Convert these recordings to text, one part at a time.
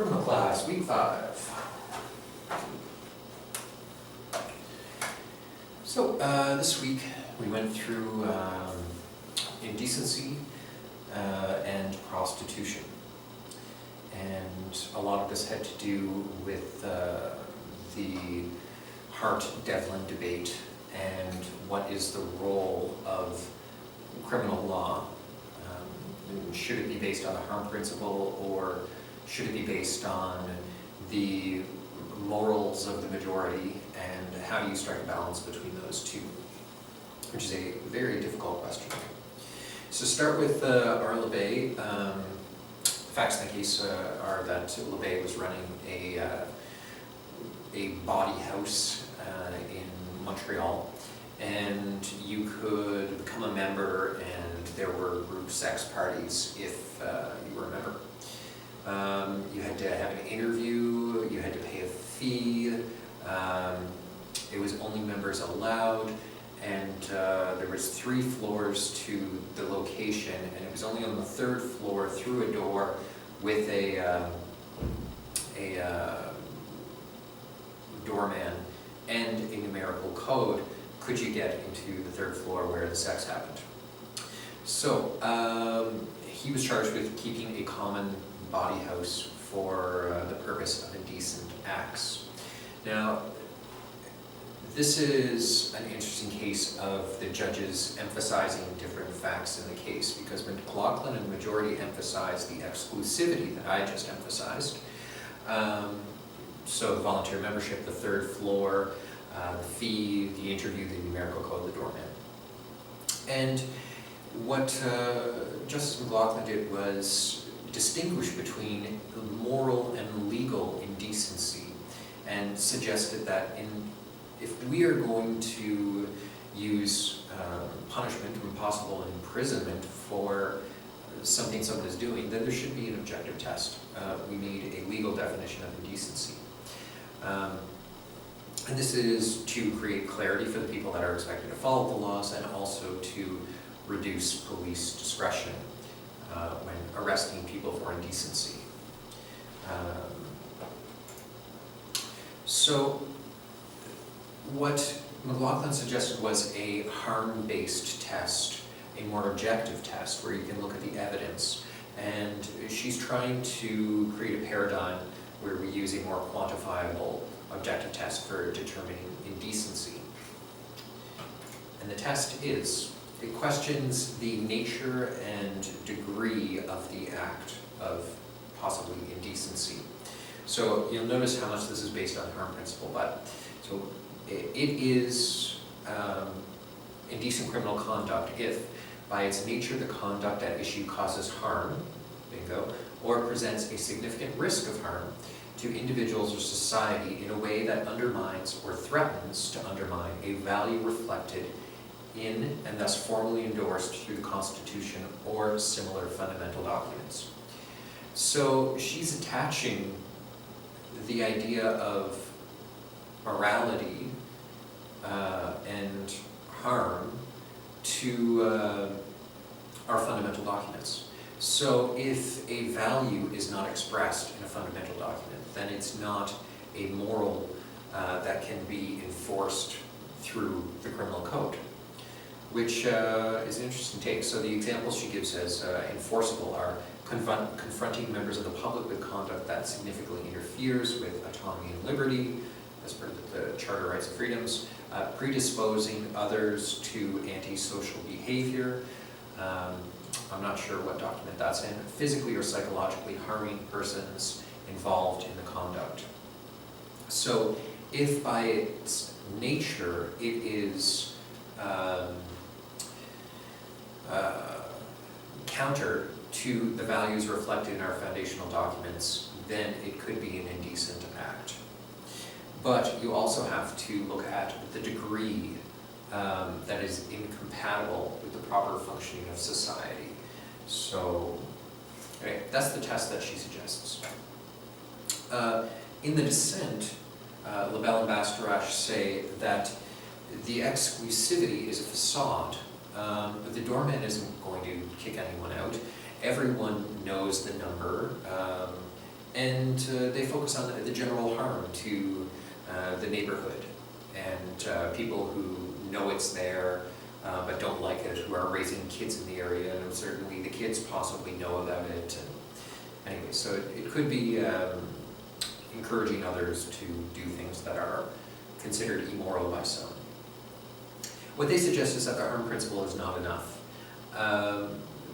Criminal class, week 5. So this week we went through indecency and prostitution. And a lot of this had to do with the Hart-Devlin debate and what is the role of criminal law. Should it be based on the harm principle, or should it be based on the morals of the majority, and how do you strike a balance between those two? Which is a very difficult question. So start with R. LeBay. The facts in the case are that LeBay was running a body house in Montreal, and you could become a member, and there were group sex parties if you were a member. You had to have an interview, you had to pay a fee, it was only members allowed, and there was 3 floors to the location, and it was only on the 3rd floor through a door with a doorman and a numerical code could you get into the 3rd floor where the sex happened. So he was charged with keeping a common body house for the purpose of indecent acts. Now, this is an interesting case of the judges emphasizing different facts in the case, because McLaughlin and the majority emphasized the exclusivity that I just emphasized. So the volunteer membership, the 3rd floor, the fee, the interview, the numerical code, the doorman. And what Justice McLaughlin did was distinguish between moral and legal indecency, and suggested that if we are going to use punishment and possible imprisonment for something someone is doing, then there should be an objective test. We need a legal definition of indecency. And this is to create clarity for the people that are expected to follow the laws, and also to reduce police discretion when arresting people for indecency. So what McLaughlin suggested was a harm-based test, a more objective test where you can look at the evidence. And she's trying to create a paradigm where we use a more quantifiable objective test for determining indecency. And the test is, it questions the nature and degree of the act of possibly indecency. So you'll notice how much this is based on the harm principle, but so it is indecent criminal conduct if, by its nature, the conduct at issue causes harm, bingo, or presents a significant risk of harm to individuals or society in a way that undermines or threatens to undermine a value reflected in and thus formally endorsed through the Constitution or similar fundamental documents. So she's attaching the idea of morality and harm to our fundamental documents. So if a value is not expressed in a fundamental document, then it's not a moral that can be enforced through the criminal code, which is an interesting take. So the examples she gives as enforceable are confronting members of the public with conduct that significantly interferes with autonomy and liberty, as per the Charter of Rights and Freedoms, predisposing others to antisocial behavior, I'm not sure what document that's in, physically or psychologically harming persons involved in the conduct. So if by its nature it is counter to the values reflected in our foundational documents, then it could be an indecent act. But you also have to look at the degree that is incompatible with the proper functioning of society. So, okay, that's the test that she suggests. In the dissent, LaBelle and Bastarache say that the exclusivity is a facade. The doorman isn't going to kick anyone out. Everyone knows the number. And they focus on the general harm to the neighborhood and people who know it's there but don't like it, who are raising kids in the area, and certainly the kids possibly know about it. And anyway, so it could be encouraging others to do things that are considered immoral by some. What they suggest is that the harm principle is not enough,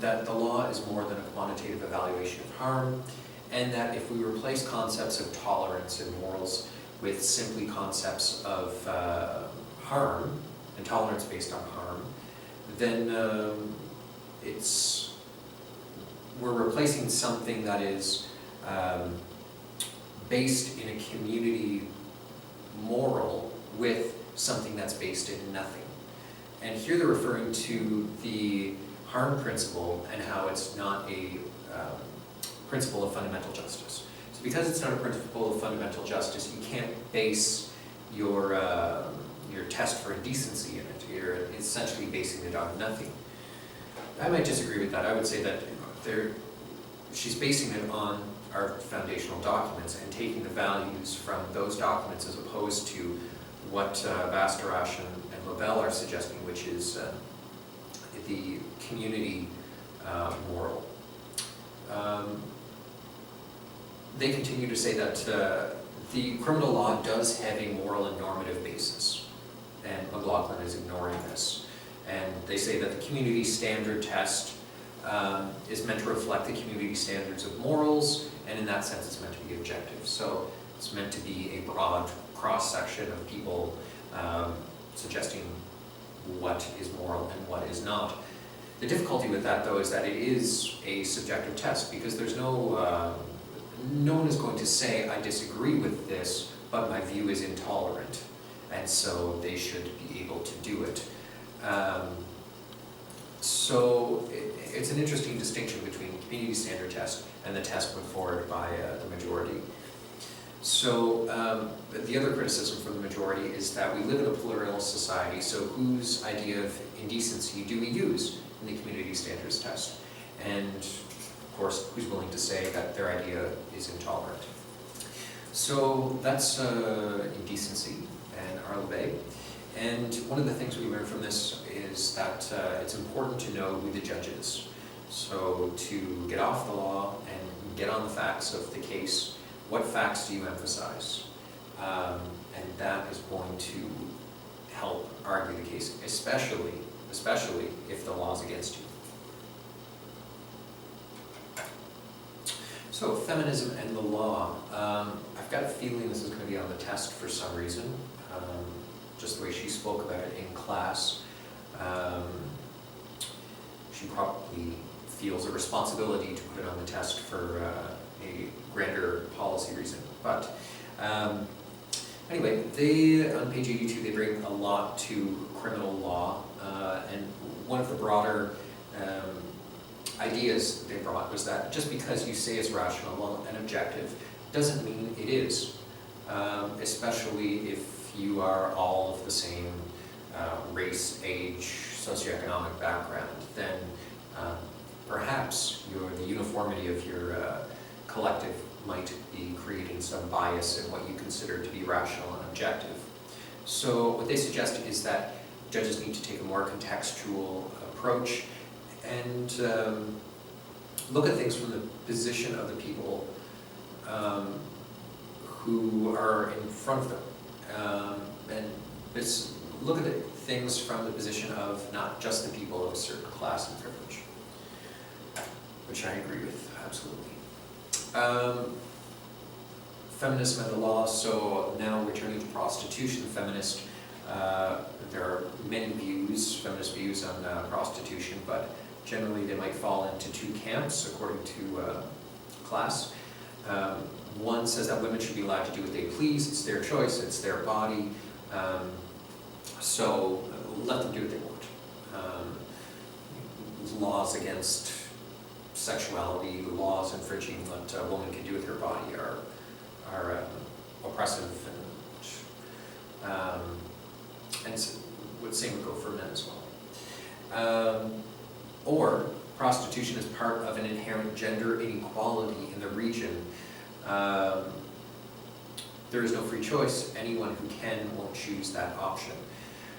that the law is more than a quantitative evaluation of harm, and that if we replace concepts of tolerance and morals with simply concepts of harm, and tolerance based on harm, then we're replacing something that is based in a community moral with something that's based in nothing. And here they're referring to the harm principle and how it's not a principle of fundamental justice. So because it's not a principle of fundamental justice, you can't base your test for indecency in it. You're essentially basing it on nothing. I might disagree with that. I would say that she's basing it on our foundational documents and taking the values from those documents as opposed to what Bastarache and Lavelle are suggesting, which is the community moral. They continue to say that the criminal law does have a moral and normative basis, and McLaughlin is ignoring this. And they say that the community standard test is meant to reflect the community standards of morals, and in that sense it's meant to be objective. So it's meant to be a broad cross-section of people suggesting what is moral and what is not. The difficulty with that, though, is that it is a subjective test, because there's no one is going to say, I disagree with this, but my view is intolerant, and so they should be able to do it. So it's an interesting distinction between the community standard test and the test put forward by the majority. So the other criticism from the majority is that we live in a pluralist society, so whose idea of indecency do we use in the community standards test? And of course, who's willing to say that their idea is intolerant? So that's indecency and Arlebay. And one of the things we learned from this is that it's important to know who the judge is. So to get off the law and get on the facts of the case, what facts do you emphasize? And that is going to help argue the case, especially if the law is against you. So feminism and the law. I've got a feeling this is going to be on the test for some reason. Just the way she spoke about it in class. She probably feels a responsibility to put it on the test for a grander policy reason. But anyway, on page 82, they bring a lot to criminal law. And one of the broader ideas they brought was that just because you say it's rational and objective doesn't mean it is, especially if you are all of the same race, age, socioeconomic background. Then perhaps the uniformity of your collective might be creating some bias in what you consider to be rational and objective. So what they suggest is that judges need to take a more contextual approach and look at things from the position of the people who are in front of them. And look at things from the position of not just the people of a certain class and privilege, which I agree with, absolutely. Feminism and the law, so now returning to prostitution, there are many views, feminist views on prostitution, but generally they might fall into two camps according to class. One says that women should be allowed to do what they please, it's their choice, it's their body, so let them do what they want. Laws against sexuality, laws infringing what a woman can do with her body are oppressive, and same would go for men as well. Or prostitution is part of an inherent gender inequality in the region. there is no free choice. Anyone who can won't choose that option.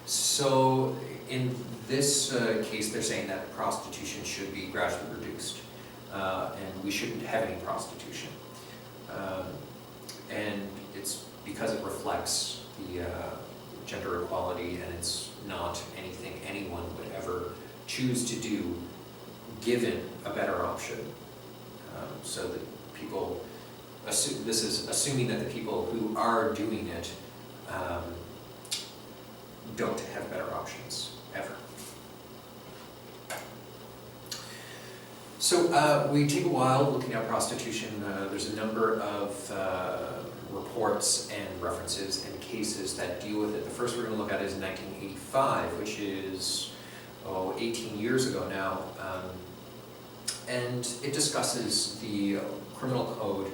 So in this case, they're saying that prostitution should be gradually reduced, and we shouldn't have any prostitution. And it's because it reflects the gender equality, and it's not anything anyone would ever choose to do given a better option. So that people assume, this is assuming that the people who are doing it don't have better options ever. So we take a while looking at prostitution. There's a number of reports and references and cases that deal with it. The first we're going to look at is 1985, which is 18 years ago now. And it discusses the criminal code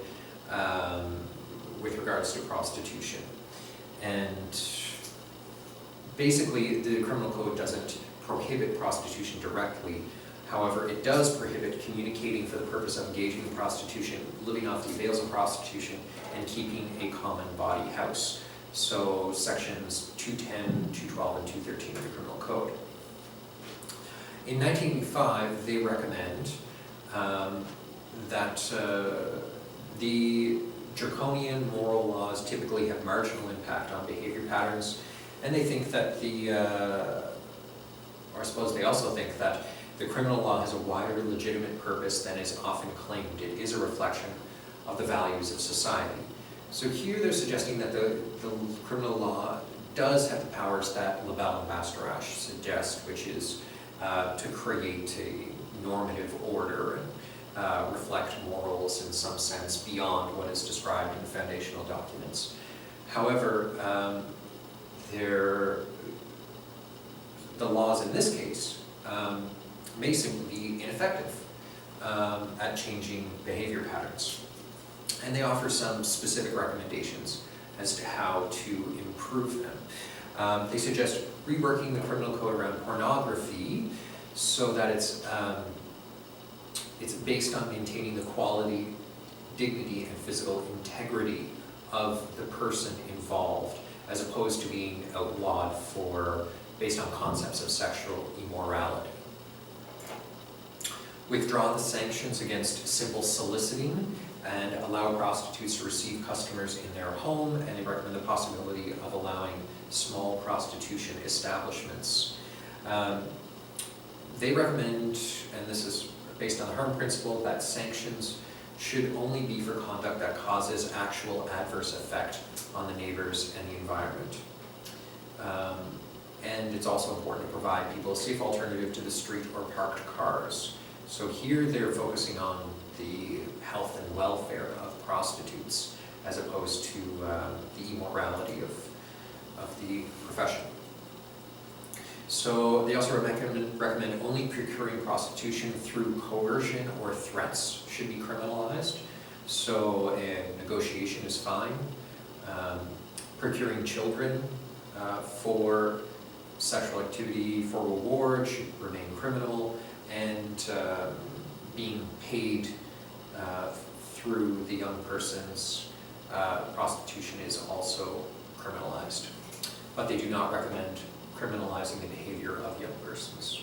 with regards to prostitution. And basically, the criminal code doesn't prohibit prostitution directly. However, it does prohibit communicating for the purpose of engaging in prostitution, living off the avails of prostitution, and keeping a common body house. So sections 210, 212, and 213 of the criminal code. In 1985, they recommend that the draconian moral laws typically have marginal impact on behavior patterns, and they think that or I suppose they also think that the criminal law has a wider legitimate purpose than is often claimed. It is a reflection of the values of society. So here they're suggesting that the criminal law does have the powers that Lebel and Bastarache suggest, which is to create a normative order and reflect morals in some sense beyond what is described in the foundational documents. However, the laws in this case may simply be ineffective at changing behavior patterns. And they offer some specific recommendations as to how to improve them. They suggest reworking the criminal code around pornography so that it's based on maintaining the quality, dignity, and physical integrity of the person involved, as opposed to being outlawed based on concepts of sexual immorality. Withdraw the sanctions against simple soliciting and allow prostitutes to receive customers in their home, and they recommend the possibility of allowing small prostitution establishments. They recommend, and this is based on the harm principle, that sanctions should only be for conduct that causes actual adverse effect on the neighbors and the environment. And it's also important to provide people a safe alternative to the street or parked cars. So here they're focusing on the health and welfare of prostitutes as opposed to the immorality of the profession. So they also recommend only procuring prostitution through coercion or threats should be criminalized. So negotiation is fine. Procuring children for sexual activity for reward should remain criminal, and being paid through the young person's prostitution is also criminalized. But they do not recommend criminalizing the behavior of young persons.